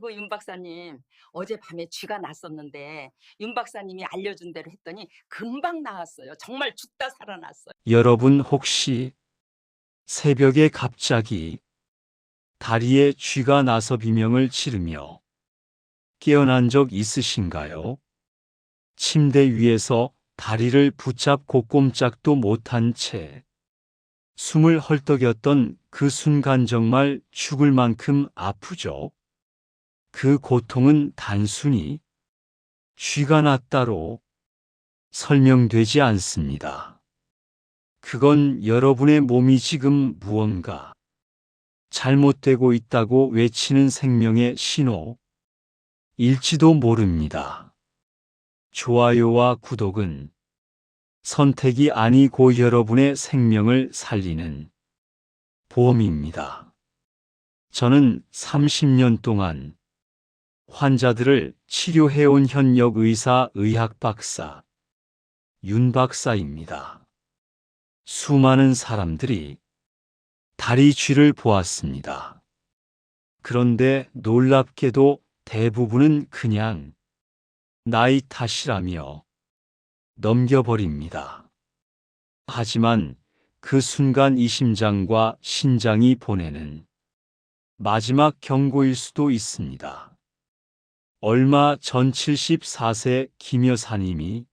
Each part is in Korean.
아이고, 윤 박사님. 어젯밤에 쥐가 났었는데, 윤 박사님이 알려준 대로 했더니 금방 나았어요. 정말 죽다 살아났어요. 여러분 혹시 새벽에 갑자기 다리에 쥐가 나서 비명을 지르며 깨어난 적 있으신가요? 침대 위에서 다리를 붙잡고 꼼짝도 못한 채 숨을 헐떡였던 그 순간 정말 죽을 만큼 아프죠. 그 고통은 단순히 쥐가 났다로 설명되지 않습니다. 그건 여러분의 몸이 지금 무언가 잘못되고 있다고 외치는 생명의 신호일지도 모릅니다. 좋아요와 구독은 선택이 아니고 여러분의 생명을 살리는 보험입니다. 저는 30년 동안 환자들을 치료해온 현역 의사 의학 박사 윤 박사입니다. 수많은 사람들이 다리 쥐를 보았습니다. 그런데 놀랍게도 대부분은 그냥 나이 탓이라며 넘겨버립니다. 하지만 그 순간 이 심장과 신장이 보내는 마지막 경고일 수도 있습니다. 얼마 전 74세 김 여사님이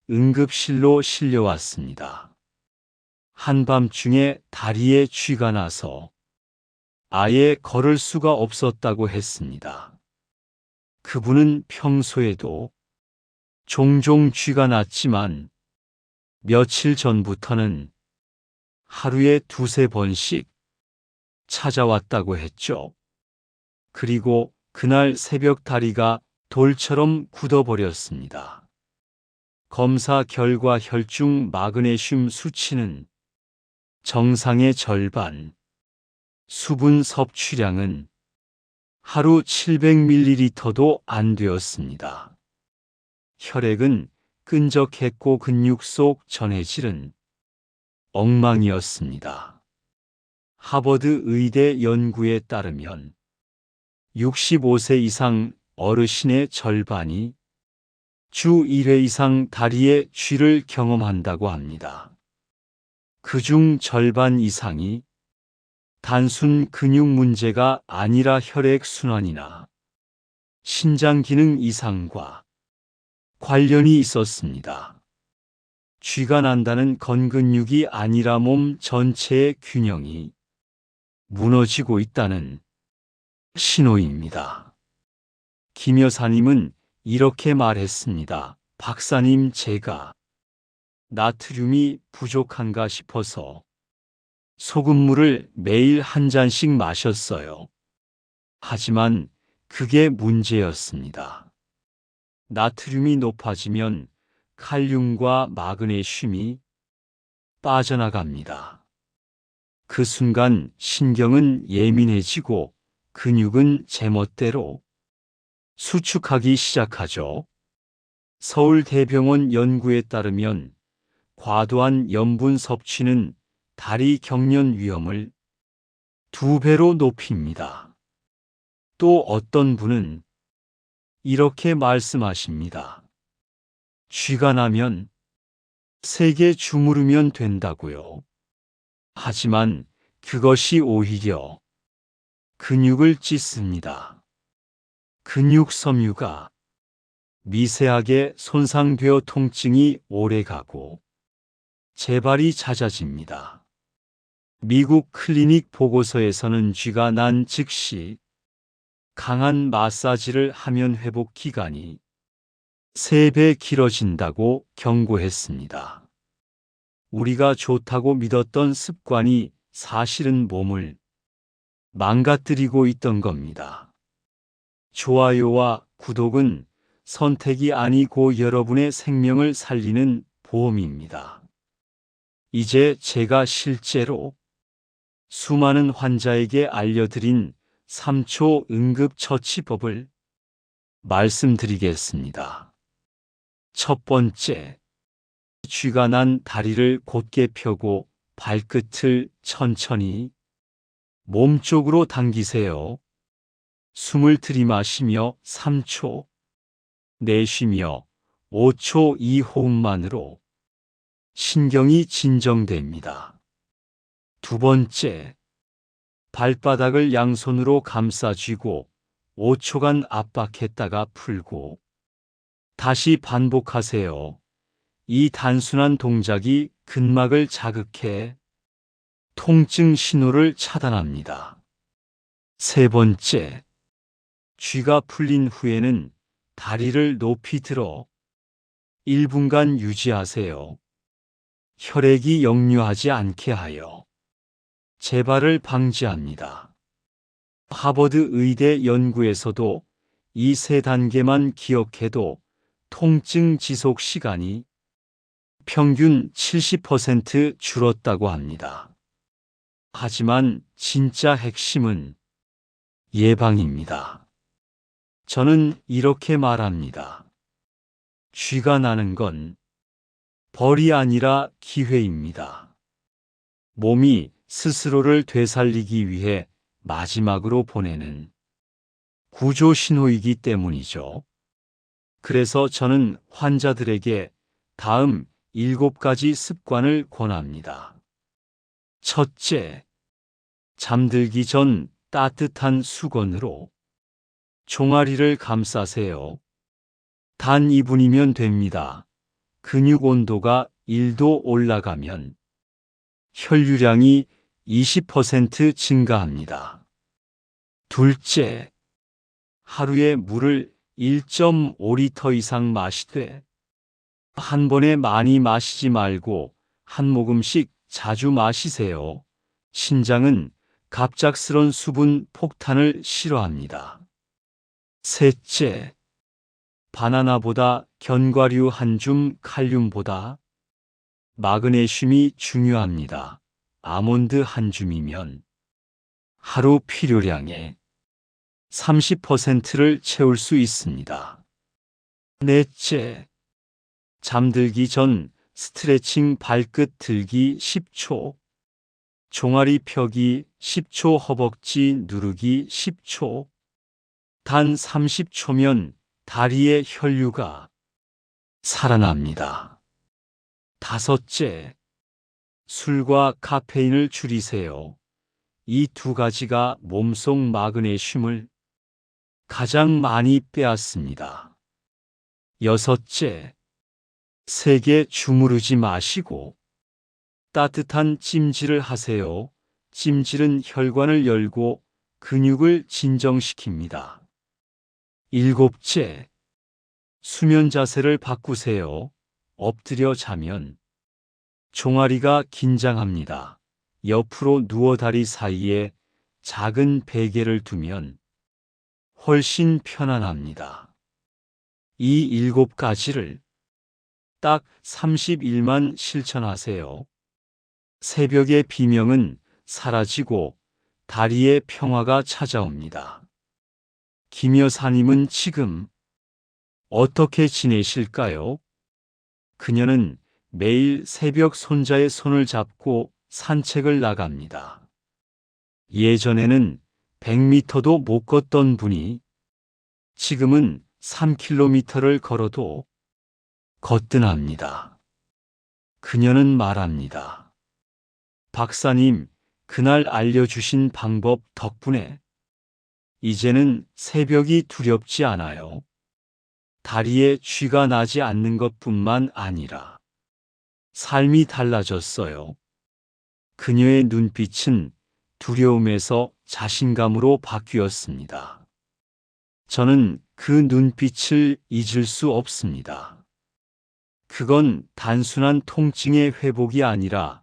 응급실로 실려왔습니다. 한밤중에 다리에 쥐가 나서 아예 걸을 수가 없었다고 했습니다. 그분은 평소에도 종종 쥐가 났지만 며칠 전부터는 하루에 두세 번씩 찾아왔다고 했죠. 그리고 그날 새벽 다리가 돌처럼 굳어버렸습니다. 검사 결과 혈중 마그네슘 수치는 정상의 절반, 수분 섭취량은 하루 700ml도 안 되었습니다. 혈액은 끈적했고 근육 속 전해질은 엉망이었습니다. 하버드 의대 연구에 따르면 65세 이상 어르신의 절반이 주 1회 이상 다리에 쥐를 경험한다고 합니다. 그중 절반 이상이 단순 근육 문제가 아니라 혈액 순환이나 신장 기능 이상과 관련이 있었습니다. 쥐가 난다는 건 근육이 아니라 몸 전체의 균형이 무너지고 있다는 신호입니다. 김 여사님은 이렇게 말했습니다. 박사님, 제가 나트륨이 부족한가 싶어서 소금물을 매일 한 잔씩 마셨어요. 하지만 그게 문제였습니다. 나트륨이 높아지면 칼륨과 마그네슘이 빠져나갑니다. 그 순간 신경은 예민해지고 근육은 제멋대로 수축하기 시작하죠. 서울대병원 연구에 따르면 과도한 염분 섭취는 다리 경련 위험을 2배로 높입니다. 또 어떤 분은 이렇게 말씀하십니다. 쥐가 나면 세게 주무르면 된다고요. 하지만 그것이 오히려 근육을 찢습니다. 근육 섬유가 미세하게 손상되어 통증이 오래가고 재발이 잦아집니다. 미국 클리닉 보고서에서는 쥐가 난 즉시 강한 마사지를 하면 회복 기간이 3배 길어진다고 경고했습니다. 우리가 좋다고 믿었던 습관이 사실은 몸을 망가뜨리고 있던 겁니다. 좋아요와 구독은 선택이 아니고 여러분의 생명을 살리는 보험입니다. 이제 제가 실제로 수많은 환자에게 알려드린 3초 응급처치법을 말씀드리겠습니다. 첫 번째, 쥐가 난 다리를 곧게 펴고 발끝을 천천히 몸쪽으로 당기세요. 숨을 들이마시며 3초, 내쉬며 5초 이 호흡만으로 신경이 진정됩니다. 두 번째, 발바닥을 양손으로 감싸 쥐고 5초간 압박했다가 풀고 다시 반복하세요. 이 단순한 동작이 근막을 자극해 통증 신호를 차단합니다. 세 번째, 쥐가 풀린 후에는 다리를 높이 들어 1분간 유지하세요. 혈액이 역류하지 않게 하여 재발을 방지합니다. 하버드 의대 연구에서도 이 세 단계만 기억해도 통증 지속 시간이 평균 70% 줄었다고 합니다. 하지만 진짜 핵심은 예방입니다. 저는 이렇게 말합니다. 쥐가 나는 건 벌이 아니라 기회입니다. 몸이 스스로를 되살리기 위해 마지막으로 보내는 구조 신호이기 때문이죠. 그래서 저는 환자들에게 다음 7가지 습관을 권합니다. 첫째, 잠들기 전 따뜻한 수건으로 종아리를 감싸세요. 단 2분이면 됩니다. 근육 온도가 1도 올라가면 혈류량이 20% 증가합니다. 둘째, 하루에 물을 1.5리터 이상 마시되 한 번에 많이 마시지 말고 한 모금씩 자주 마시세요. 신장은 갑작스런 수분 폭탄을 싫어합니다. 셋째, 바나나보다 견과류 한 줌, 칼륨보다 마그네슘이 중요합니다. 아몬드 한 줌이면 하루 필요량의 30%를 채울 수 있습니다. 넷째, 잠들기 전 스트레칭 발끝 들기 10초, 종아리 펴기 10초, 허벅지 누르기 10초, 단 30초면 다리의 혈류가 살아납니다. 다섯째, 술과 카페인을 줄이세요. 이 두 가지가 몸속 마그네슘을 가장 많이 빼앗습니다. 여섯째, 세게 주무르지 마시고 따뜻한 찜질을 하세요. 찜질은 혈관을 열고 근육을 진정시킵니다. 일곱째, 수면 자세를 바꾸세요. 엎드려 자면 종아리가 긴장합니다. 옆으로 누워 다리 사이에 작은 베개를 두면 훨씬 편안합니다. 이 7가지를 딱 30일만 실천하세요. 새벽의 비명은 사라지고 다리의 평화가 찾아옵니다. 김 여사님은 지금 어떻게 지내실까요? 그녀는 매일 새벽 손자의 손을 잡고 산책을 나갑니다. 예전에는 100m도 못 걷던 분이 지금은 3km를 걸어도 거뜬합니다. 그녀는 말합니다. 박사님, 그날 알려주신 방법 덕분에 이제는 새벽이 두렵지 않아요. 다리에 쥐가 나지 않는 것뿐만 아니라 삶이 달라졌어요. 그녀의 눈빛은 두려움에서 자신감으로 바뀌었습니다. 저는 그 눈빛을 잊을 수 없습니다. 그건 단순한 통증의 회복이 아니라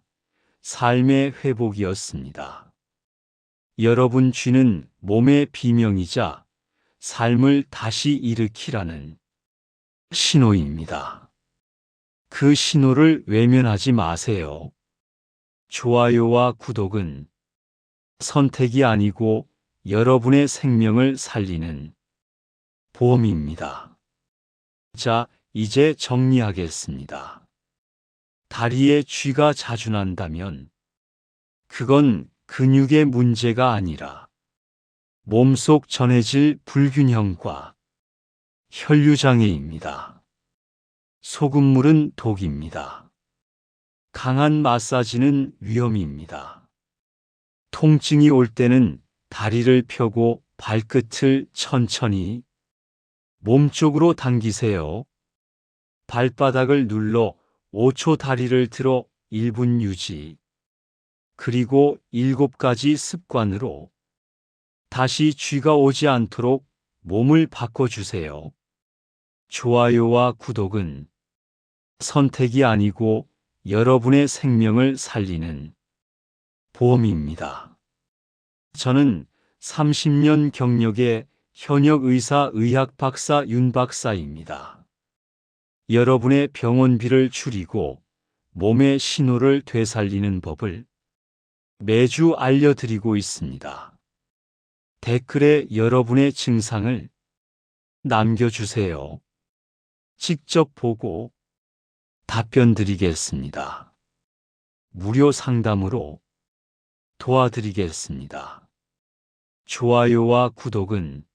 삶의 회복이었습니다. 여러분, 쥐는 몸의 비명이자 삶을 다시 일으키라는 신호입니다. 그 신호를 외면하지 마세요. 좋아요와 구독은 선택이 아니고 여러분의 생명을 살리는 보험입니다. 자, 이제 정리하겠습니다. 다리에 쥐가 자주 난다면 그건 근육의 문제가 아니라 몸속 전해질 불균형과 혈류장애입니다. 소금물은 독입니다. 강한 마사지는 위험입니다. 통증이 올 때는 다리를 펴고 발끝을 천천히 몸쪽으로 당기세요. 발바닥을 눌러 5초 다리를 들어 1분 유지. 그리고 7가지 습관으로 다시 쥐가 오지 않도록 몸을 바꿔주세요. 좋아요와 구독은 선택이 아니고 여러분의 생명을 살리는 보험입니다. 저는 30년 경력의 현역 의사 의학 박사 윤 박사입니다. 여러분의 병원비를 줄이고 몸의 신호를 되살리는 법을 매주 알려드리고 있습니다. 댓글에 여러분의 증상을 남겨주세요. 직접 보고 답변 드리겠습니다. 무료 상담으로 도와드리겠습니다. 좋아요와 구독은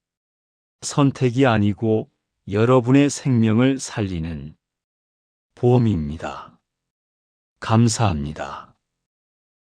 선택이 아니고 여러분의 생명을 살리는 보험입니다. 감사합니다.